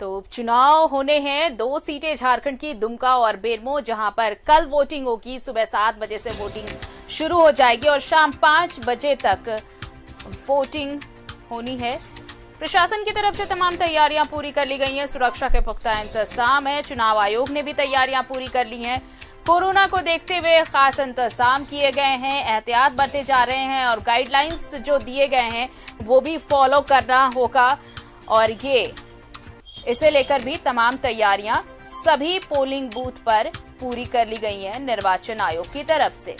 तो उपचुनाव होने हैं, 2 सीटें झारखंड की दुमका और बेरमो, जहां पर कल वोटिंग होगी। सुबह 7 बजे से वोटिंग शुरू हो जाएगी और शाम 5 बजे तक वोटिंग होनी है। प्रशासन की तरफ से तमाम तैयारियां पूरी कर ली गई हैं, सुरक्षा के पुख्ता इंतजाम है। चुनाव आयोग ने भी तैयारियां पूरी कर ली हैं। कोरोना को देखते हुए खास इंतजाम किए गए हैं, एहतियात बरते जा रहे हैं और गाइडलाइंस जो दिए गए हैं वो भी फॉलो करना होगा। और इसे लेकर भी तमाम तैयारियां सभी पोलिंग बूथ पर पूरी कर ली गई हैं निर्वाचन आयोग की तरफ से।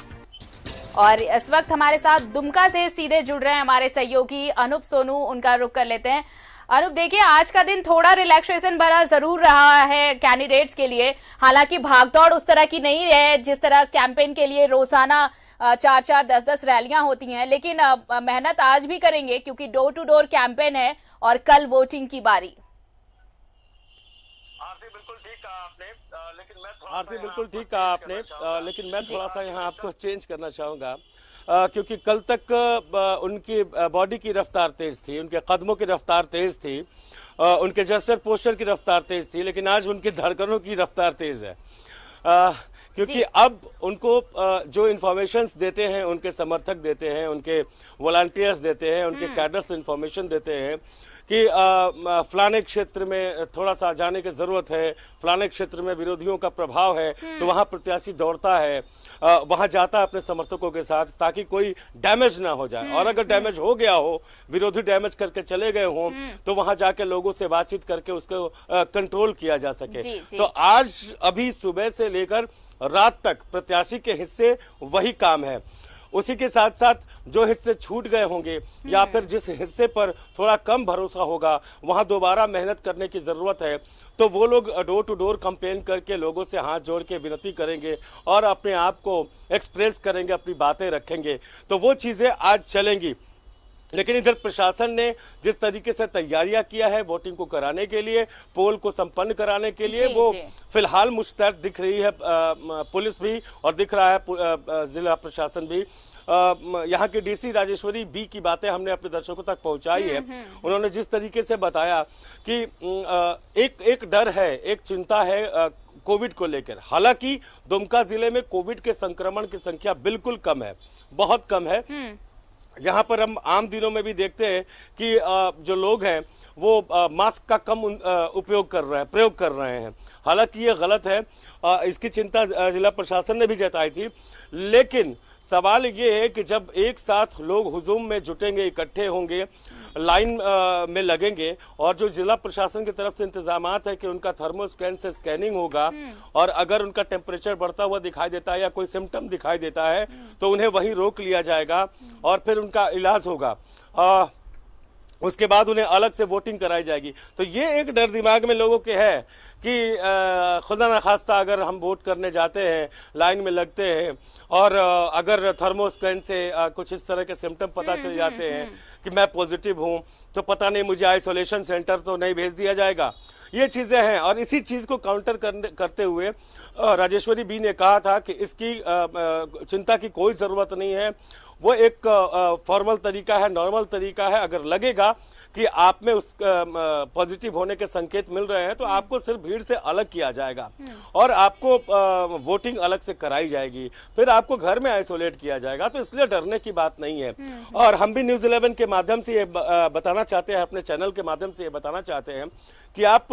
और इस वक्त हमारे साथ दुमका से सीधे जुड़ रहे हैं हमारे सहयोगी अनूप सोनू, उनका रुख कर लेते हैं। अनूप, देखिए आज का दिन थोड़ा रिलैक्सेशन भरा जरूर रहा है कैंडिडेट्स के लिए। हालांकि भागदौड़ उस तरह की नहीं है जिस तरह कैंपेन के लिए रोजाना 4-4, 10-10 रैलियां होती हैं, लेकिन मेहनत आज भी करेंगे क्योंकि डोर टू डोर कैंपेन है और कल वोटिंग की बारी। आरती बिल्कुल ठीक कहा आपने, लेकिन मैं थोड़ा सा यहाँ आपको चेंज करना चाहूँगा, क्योंकि कल तक उनकी बॉडी की रफ्तार तेज थी, उनके कदमों की रफ्तार तेज थी, उनके जेस्चर पोस्चर की रफ्तार तेज थी, लेकिन आज उनकी धड़कनों की रफ्तार तेज है। क्योंकि अब उनको जो इन्फॉर्मेशंस देते हैं, उनके समर्थक देते हैं, उनके वॉलंटियर्स देते हैं, उनके कैडर्स इन्फॉर्मेशन देते हैं कि फलाने क्षेत्र में थोड़ा सा जाने की जरूरत है, फलाने क्षेत्र में विरोधियों का प्रभाव है, तो वहां प्रत्याशी दौड़ता है, वहां जाता है अपने समर्थकों के साथ ताकि कोई डैमेज ना हो जाए। और अगर डैमेज हो गया हो, विरोधी डैमेज करके चले गए हों, तो वहां जाके लोगों से बातचीत करके उसको कंट्रोल किया जा सके। तो आज अभी सुबह से लेकर रात तक प्रत्याशी के हिस्से वही काम है। उसी के साथ साथ जो हिस्से छूट गए होंगे या फिर जिस हिस्से पर थोड़ा कम भरोसा होगा, वहां दोबारा मेहनत करने की जरूरत है, तो वो लोग डोर टू डोर कैंपेन करके लोगों से हाथ जोड़ के विनती करेंगे और अपने आप को एक्सप्रेस करेंगे, अपनी बातें रखेंगे। तो वो चीजें आज चलेंगी। लेकिन इधर प्रशासन ने जिस तरीके से तैयारियां किया है वोटिंग को कराने के लिए, पोल को संपन्न कराने के लिए, वो फिलहाल मुस्तैद दिख रही है पुलिस भी और दिख रहा है जिला प्रशासन भी। यहाँ की डीसी राजेश्वरी बी की बातें हमने अपने दर्शकों तक पहुंचाई है। उन्होंने जिस तरीके से बताया कि एक डर है, एक चिंता है कोविड को लेकर। हालांकि दुमका जिले में कोविड के संक्रमण की संख्या बिल्कुल कम है, बहुत कम है। यहाँ पर हम आम दिनों में भी देखते हैं कि जो लोग हैं वो मास्क का कम प्रयोग कर रहे हैं। हालांकि ये गलत है, इसकी चिंता जिला प्रशासन ने भी जताई थी। लेकिन सवाल ये है कि जब एक साथ लोग हुजूम में जुटेंगे, इकट्ठे होंगे, लाइन में लगेंगे, और जो जिला प्रशासन की तरफ से इंतजामात है कि उनका थर्मोस्कैन से स्कैनिंग होगा और अगर उनका टेम्परेचर बढ़ता हुआ दिखाई देता है या कोई सिम्टम दिखाई देता है तो उन्हें वहीं रोक लिया जाएगा और फिर उनका इलाज होगा। उसके बाद उन्हें अलग से वोटिंग कराई जाएगी। तो ये एक डर दिमाग में लोगों के है कि खुदा न खास्ता अगर हम वोट करने जाते हैं, लाइन में लगते हैं और अगर थर्मोस्कैन से कुछ इस तरह के सिम्टम पता चल जाते हैं कि मैं पॉजिटिव हूं, तो पता नहीं मुझे आइसोलेशन सेंटर तो नहीं भेज दिया जाएगा। ये चीजें हैं और इसी चीज को काउंटर करते हुए राजेश्वरी बी ने कहा था कि इसकी चिंता की कोई जरूरत नहीं है। वो एक फॉर्मल तरीका है, नॉर्मल तरीका है। अगर लगेगा कि आप में उस पॉजिटिव होने के संकेत मिल रहे हैं तो आपको सिर्फ भीड़ से अलग किया जाएगा और आपको वोटिंग अलग से कराई जाएगी, फिर आपको घर में आइसोलेट किया जाएगा। तो इसलिए डरने की बात नहीं है। और हम भी न्यूज़ 11 के माध्यम से ये बताना चाहते हैं, अपने चैनल के माध्यम से ये बताना चाहते हैं कि आप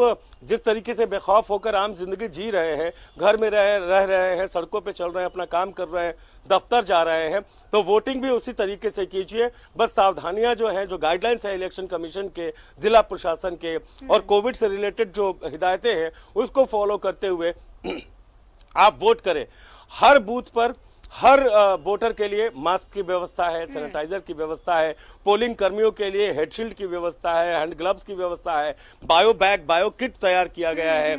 जिस तरीके से बेखौफ होकर आम जिंदगी जी रहे हैं, घर में रह रहे हैं, सड़कों पे चल रहे हैं, अपना काम कर रहे हैं, दफ्तर जा रहे हैं, तो वोटिंग भी उसी तरीके से कीजिए। बस सावधानियां जो हैं, जो गाइडलाइंस है इलेक्शन कमीशन के, जिला प्रशासन के और कोविड से रिलेटेड जो हिदायतें हैं उसको फॉलो करते हुए आप वोट करें। हर बूथ पर हर वोटर के लिए मास्क की व्यवस्था है, सैनिटाइजर की व्यवस्था है, पोलिंग कर्मियों के लिए हेडशील्ड की व्यवस्था है, हैंड ग्लव्स की व्यवस्था है, बायो बैग, बायो किट तैयार किया गया है।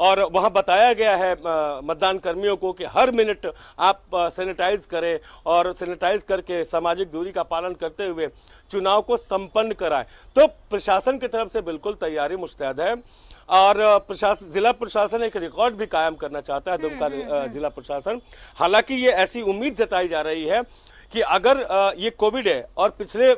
और वहां बताया गया है मतदान कर्मियों को कि हर मिनट आप सैनिटाइज करें और सैनिटाइज करके सामाजिक दूरी का पालन करते हुए चुनाव को संपन्न कराएं। तो प्रशासन की तरफ से बिल्कुल तैयारी मुस्तैद है और जिला प्रशासन एक रिकॉर्ड भी कायम करना चाहता है, दुमका जिला प्रशासन। हालांकि ये ऐसी उम्मीद जताई जा रही है कि अगर ये कोविड है और पिछले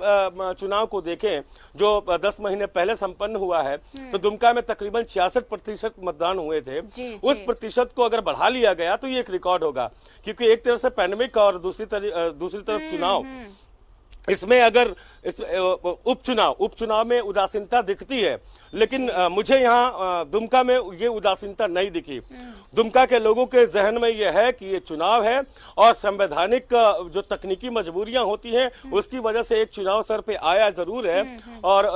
चुनाव को देखें जो 10 महीने पहले संपन्न हुआ है, तो दुमका में तकरीबन 66% मतदान हुए थे। उस प्रतिशत को अगर बढ़ा लिया गया तो ये एक रिकॉर्ड होगा, क्योंकि एक तरफ से पैंडेमिक और दूसरी तरफ चुनाव, इसमें अगर इस उपचुनाव में उदासीनता दिखती है, लेकिन मुझे यहाँ दुमका में ये उदासीनता नहीं दिखी। दुमका के लोगों के जहन में यह है कि ये चुनाव है और संवैधानिक जो तकनीकी मजबूरियां होती हैं उसकी वजह से एक चुनाव सर पे आया जरूर है, और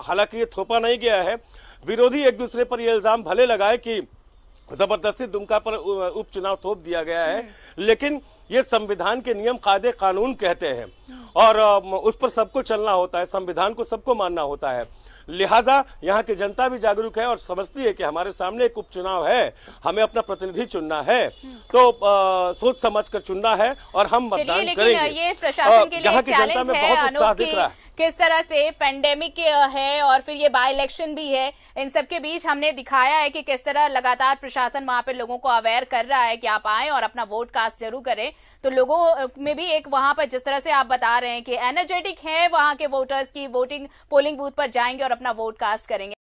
हालांकि ये थोपा नहीं गया है। विरोधी एक दूसरे पर यह इल्जाम भले लगाए कि जबरदस्ती दुमका पर उपचुनाव थोप दिया गया है, लेकिन ये संविधान के नियम कायदे कानून कहते हैं और उस पर सबको चलना होता है, संविधान को सबको मानना होता है। लिहाजा यहाँ की जनता भी जागरूक है और समझती है कि हमारे सामने एक उपचुनाव है, हमें अपना प्रतिनिधि चुनना है, तो सोच समझ कर चुनना है और हम मतदान करेंगे। ये प्रशासन के लिए यहाँ की जनता में बहुत उत्साह दिख रहा है। किस तरह से पेंडेमिक है और फिर ये बाय इलेक्शन भी है, इन सब के बीच हमने दिखाया है कि किस तरह लगातार प्रशासन वहां पे लोगों को अवेयर कर रहा है कि आप आएं और अपना वोट कास्ट जरूर करें। तो लोगों में भी एक वहां पर जिस तरह से आप बता रहे हैं कि एनर्जेटिक है वहां के वोटर्स की, वोटिंग पोलिंग बूथ पर जाएंगे और अपना वोट कास्ट करेंगे।